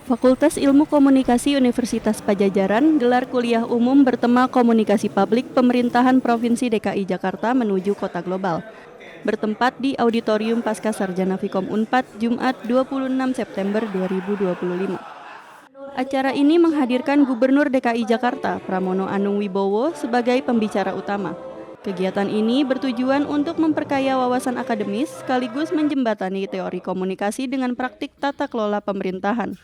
Fakultas Ilmu Komunikasi Universitas Padjadjaran gelar kuliah umum bertema Komunikasi Publik Pemerintahan Provinsi DKI Jakarta menuju Kota Global. Bertempat di Auditorium Pascasarjana Fikom Unpad, Jumat 26 September 2025. Acara ini menghadirkan Gubernur DKI Jakarta, Pramono Anung Wibowo, sebagai pembicara utama. Kegiatan ini bertujuan untuk memperkaya wawasan akademis sekaligus menjembatani teori komunikasi dengan praktik tata kelola pemerintahan.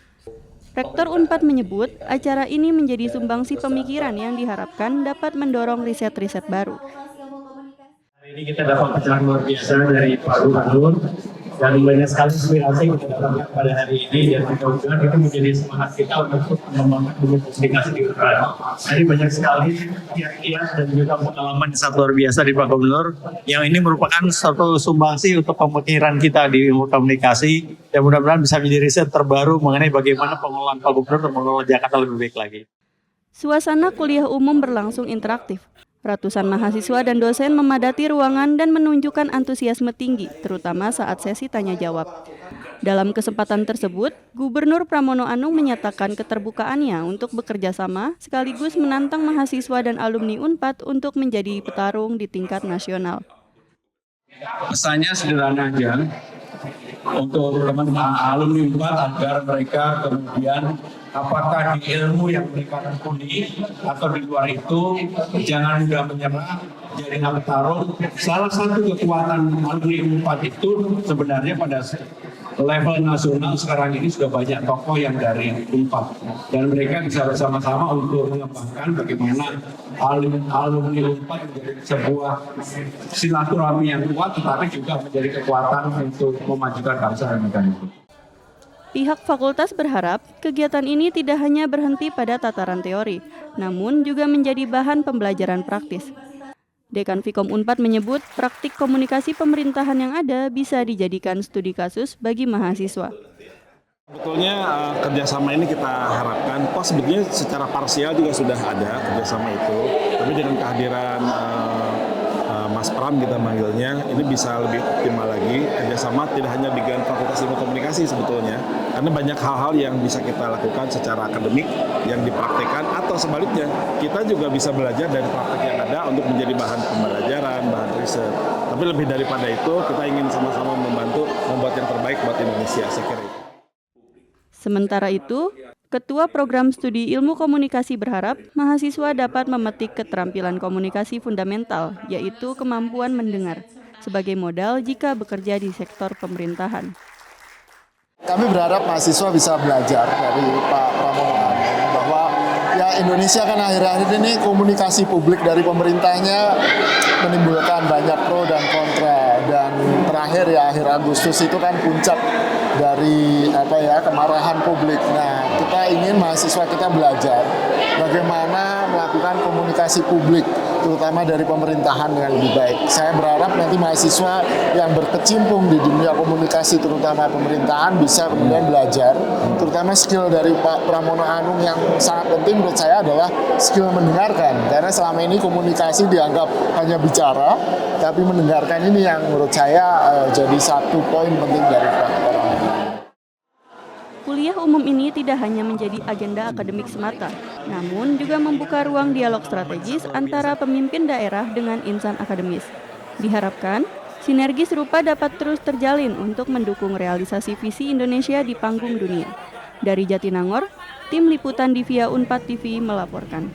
Rektor Unpad menyebut, acara ini menjadi sumbangsi pemikiran yang diharapkan dapat mendorong riset-riset baru. Hari ini kita dapat pencerahan luar biasa dari Pak Gubernur dan banyak sekali inspirasi yang kita dapatkan pada hari ini, dan mudah-mudahan itu menjadi semangat kita untuk mengembangkan dunia komunikasi di Unpad. Jadi banyak sekali kiat-kiat dan juga pengalaman yang sangat luar biasa di Pak Gubernur, yang ini merupakan suatu sumbangsi untuk pemikiran kita di ilmu komunikasi, dan mudah-mudahan bisa menjadi riset terbaru mengenai bagaimana pengelolaan Pak Gubernur dan mengelola Jakarta lebih baik lagi. Suasana kuliah umum berlangsung interaktif. Ratusan mahasiswa dan dosen memadati ruangan dan menunjukkan antusiasme tinggi, terutama saat sesi tanya jawab. Dalam kesempatan tersebut, Gubernur Pramono Anung menyatakan keterbukaannya untuk bekerja sama sekaligus menantang mahasiswa dan alumni Unpad untuk menjadi petarung di tingkat nasional. Pesannya sederhana aja untuk teman-teman alumni Unpad agar mereka kemudian apakah di ilmu yang mereka tekuni atau di luar itu jangan mudah menyerah, jadi petarung. Salah satu kekuatan alumni Unpad itu sebenarnya pada level nasional sekarang ini sudah banyak tokoh yang dari Unpad, dan mereka bisa bersama-sama untuk mengembangkan bagaimana alumni Unpad menjadi sebuah silaturahmi yang kuat, tetapi juga menjadi kekuatan untuk memajukan bangsa dan negara. Pihak fakultas berharap kegiatan ini tidak hanya berhenti pada tataran teori, namun juga menjadi bahan pembelajaran praktis. Dekan Fikom Unpad menyebut praktik komunikasi pemerintahan yang ada bisa dijadikan studi kasus bagi mahasiswa. Sebetulnya kerjasama ini kita harapkan, sebetulnya secara parsial juga sudah ada kerjasama itu, tapi dengan kehadiran Mas Pram kita manggilnya, ini bisa lebih optimal lagi. Kerjasama tidak hanya dengan Fakultas Ilmu Komunikasi sebetulnya, karena banyak hal-hal yang bisa kita lakukan secara akademik yang dipraktekkan, atau sebaliknya kita juga bisa belajar dari praktek yang ada untuk menjadi bahan pembelajaran, bahan riset. Tapi lebih daripada itu, kita ingin sama-sama membantu membuat yang terbaik buat Indonesia, saya kira itu. Sementara itu, Ketua Program Studi Ilmu Komunikasi berharap mahasiswa dapat memetik keterampilan komunikasi fundamental, yaitu kemampuan mendengar, sebagai modal jika bekerja di sektor pemerintahan. Kami berharap mahasiswa bisa belajar dari Pak Pramono Anung bahwa Indonesia kan akhir-akhir ini komunikasi publik dari pemerintahnya menimbulkan banyak pro dan kontra, dan terakhir akhir Agustus itu kan puncak dari kemarahan publik. Nah, kita ingin mahasiswa kita belajar bagaimana melakukan komunikasi publik, terutama dari pemerintahan dengan lebih baik. Saya berharap nanti mahasiswa yang berkecimpung di dunia komunikasi, terutama pemerintahan, bisa kemudian belajar, terutama skill dari Pak Pramono Anung yang sangat penting menurut saya adalah skill mendengarkan, karena selama ini komunikasi dianggap hanya bicara, tapi mendengarkan ini yang menurut saya jadi satu poin penting dari Pak Pramono. Kuliah umum ini tidak hanya menjadi agenda akademik semata, namun juga membuka ruang dialog strategis antara pemimpin daerah dengan insan akademis. Diharapkan, sinergi serupa dapat terus terjalin untuk mendukung realisasi visi Indonesia di panggung dunia. Dari Jatinangor, tim liputan Divia Unpad TV melaporkan.